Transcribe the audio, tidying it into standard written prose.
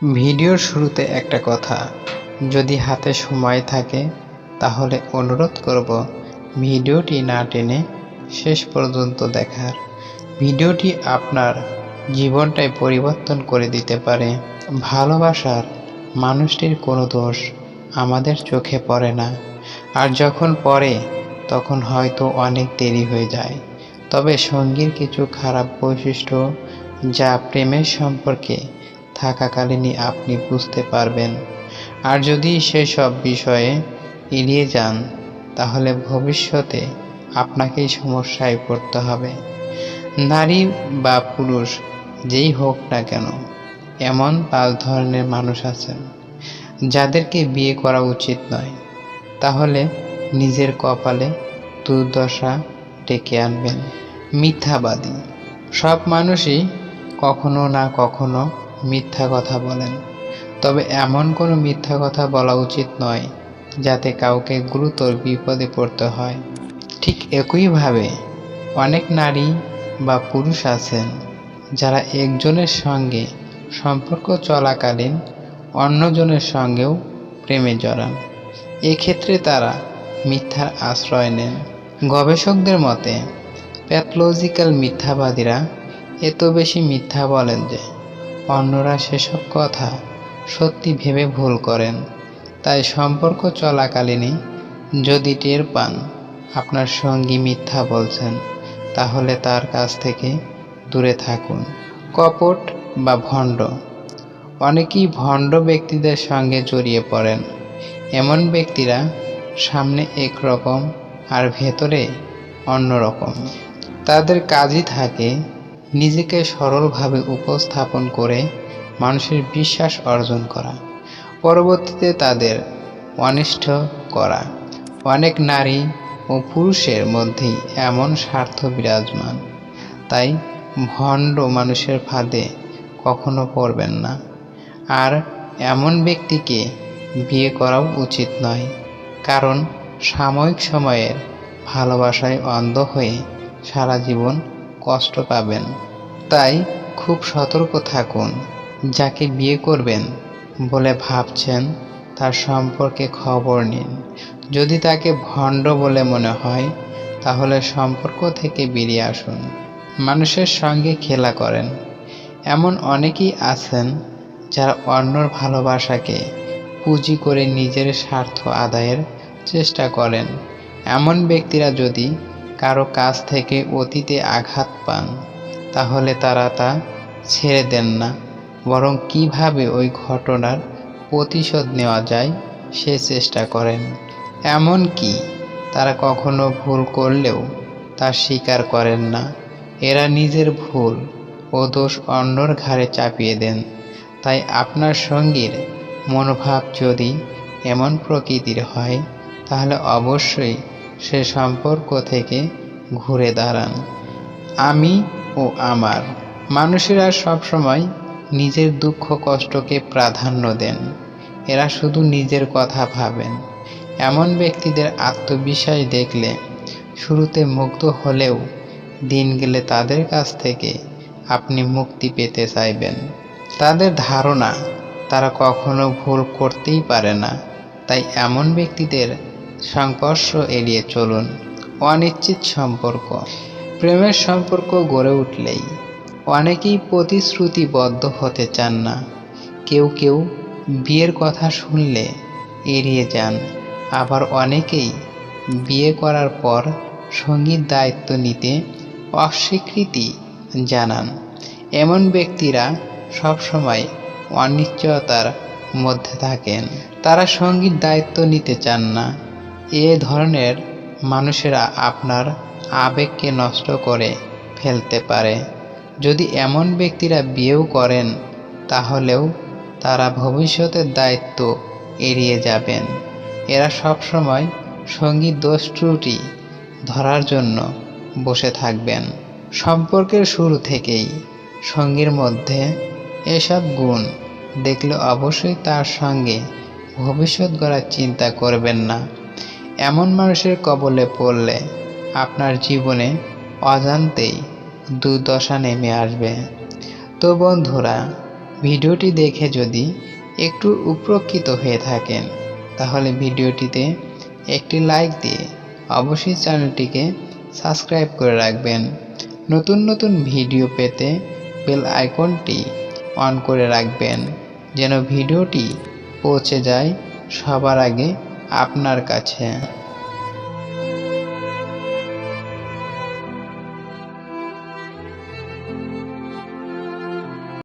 ভিডিওর শুরুতে একটা কথা, যদি হাতে সময় থাকে তাহলে অনুরোধ করব ভিডিওটি না টেনে শেষ পর্যন্ত দেখার। ভিডিওটি আপনার জীবনটাই পরিবর্তন করে দিতে পারে। ভালোবাসার মানুষটির কোনো দোষ আমাদের চোখে পড়ে না, আর যখন পড়ে তখন হয়তো অনেক দেরি হয়ে যায়। তবে সঙ্গীর কিছু খারাপ বৈশিষ্ট্য যা প্রেমের সম্পর্কে থাকাকালীনই আপনি বুঝতে পারবেন, আর যদি সেসব বিষয়ে এড়িয়ে যান তাহলে ভবিষ্যতে আপনাকেই সমস্যায় পড়তে হবে। নারী বা পুরুষ যেই হোক না কেন, এমন 5 ধরনের মানুষ আছেন যাদেরকে বিয়ে করা উচিত নয়। তাহলে নিজের কপালে দুর্দশা ডেকে আনবেন। মিথ্যাবাদী। সব মানুষই কখনো না কখনো মিথ্যা কথা বলেন, তবে এমন কোনো মিথ্যা কথা বলা উচিত নয় যাতে কাউকে গুরুতর বিপদে পড়তে হয়। ঠিক একইভাবে অনেক নারী বা পুরুষ আছেন যারা একজনের সঙ্গে সম্পর্ক চলাকালীন অন্যজনের সঙ্গেও প্রেমে জড়ান। এক্ষেত্রে তারা মিথ্যার আশ্রয় নেন। গবেষকদের মতে প্যাথোলজিক্যাল মিথ্যাবাদীরা এত বেশি মিথ্যা বলেন যে অন্যরা সেসব কথা সত্যি ভেবে ভুল করেন। তাই সম্পর্ক চলাকালীনই যদি টের পান আপনার সঙ্গী মিথ্যা বলছেন, তাহলে তার কাছ থেকে দূরে থাকুন। কপট বা ভণ্ড। অনেকেই ভণ্ড ব্যক্তিদের সঙ্গে জড়িয়ে পড়েন। এমন ব্যক্তিরা সামনে একরকম আর ভেতরে অন্যরকম। তাদের কাজই থাকে নিজেকে সরলভাবে উপস্থাপন করে মানুষের বিশ্বাস অর্জন করা, পরবর্তীতে তাদের অনিষ্ট করা। অনেক নারী ও পুরুষের মধ্যেই এমন স্বার্থ বিরাজমান। তাই ভণ্ড মানুষের ফাঁদে কখনো পড়বেন না। আর এমন ব্যক্তিকে বিয়ে করাও উচিত নয়, কারণ সাময়িক সময়ের ভালোবাসায় অন্ধ হয়ে সারা জীবন কষ্ট পাবেন। তাই খুব সতর্ক থাকুন। যাকে বিয়ে করবেন বলে ভাবছেন তার সম্পর্কে খবর নিন। যদি তাকে ভণ্ড বলে মনে হয় তাহলে সম্পর্ক থেকে বেরিয়ে আসুন। মানুষের সঙ্গে খেলা করেন। এমন অনেকেই আছেন যারা অন্যর ভালোবাসাকে পুঁজি করে নিজের স্বার্থ আদায়ের চেষ্টা করেন। এমন ব্যক্তিরা যদি কারো কাছ থেকে অতীতে আঘাত পান তাহলে তারা তা ছেড়ে দেন না, বরং কিভাবে ওই ঘটনার প্রতিশোধ নেওয়া যায় সে চেষ্টা করেন। এমনকি তারা কখনো ভুল করলেও তা স্বীকার করেন না। এরা নিজের ভুল ও দোষ অন্যর ঘাড়ে চাপিয়ে দেন। তাই আপনার সঙ্গীর মনোভাব যদি এমন প্রকৃতির হয় তাহলে অবশ্যই সে সম্পর্ক থেকে ঘুরে দাঁড়ান। আমি ও আমার। মানুষেরা সবসময় নিজের দুঃখ কষ্টকে প্রাধান্য দেন। এরা শুধু নিজের কথা ভাবেন। এমন ব্যক্তিদের আত্মবিশ্বাস দেখলে শুরুতে মুগ্ধ হলেও দিন গেলে তাদের কাছ থেকে আপনি মুক্তি পেতে চাইবেন। তাদের ধারণা তারা কখনো ভুল করতেই পারে না। তাই এমন ব্যক্তিদের সংস্পর্শ এড়িয়ে চলুন। অনিশ্চিত সম্পর্ক। প্রেমের সম্পর্ক গড়ে উঠলেই অনেকেই প্রতিশ্রুতিবদ্ধ হতে চান না। কেউ কেউ বিয়ের কথা শুনলে এড়িয়ে যান, আবার অনেকেই বিয়ে করার পর সঙ্গীর দায়িত্ব নিতে অস্বীকৃতি জানান। এমন ব্যক্তিরা সবসময় অনিশ্চয়তার মধ্যে থাকেন। তারা সঙ্গীর দায়িত্ব নিতে চান না। এ ধরনের মানুষেরা আপনার আবেগকে নষ্ট করে ফেলতে পারে। যদি এমন ব্যক্তিরা বিয়েও করেন তাহলেও তারা ভবিষ্যতের দায়িত্ব এড়িয়ে যাবেন। এরা সবসময় সঙ্গীর দোষ ত্রুটি ধরার জন্য বসে থাকবেন। সম্পর্কের শুরু থেকেই সঙ্গীর মধ্যে এসব গুণ দেখলে অবশ্যই তার সঙ্গে ভবিষ্যৎ গড়ার চিন্তা করবেন না। এমন মানুষের কবলে পড়লে আপনার জীবনে অজান্তেই দুর্দশা নেমে আসবে। তো বন্ধুরা, ভিডিওটি দেখে যদি একটু উপকৃত হয়ে থাকেন তাহলে ভিডিওটিতে একটি লাইক দিয়ে অবশ্যই চ্যানেলটিকে সাবস্ক্রাইব করে রাখবেন। নতুন নতুন ভিডিও পেতে বেল আইকনটি অন করে রাখবেন যেন ভিডিওটি পৌঁছে যায় সবার আগে আপনার কাছে।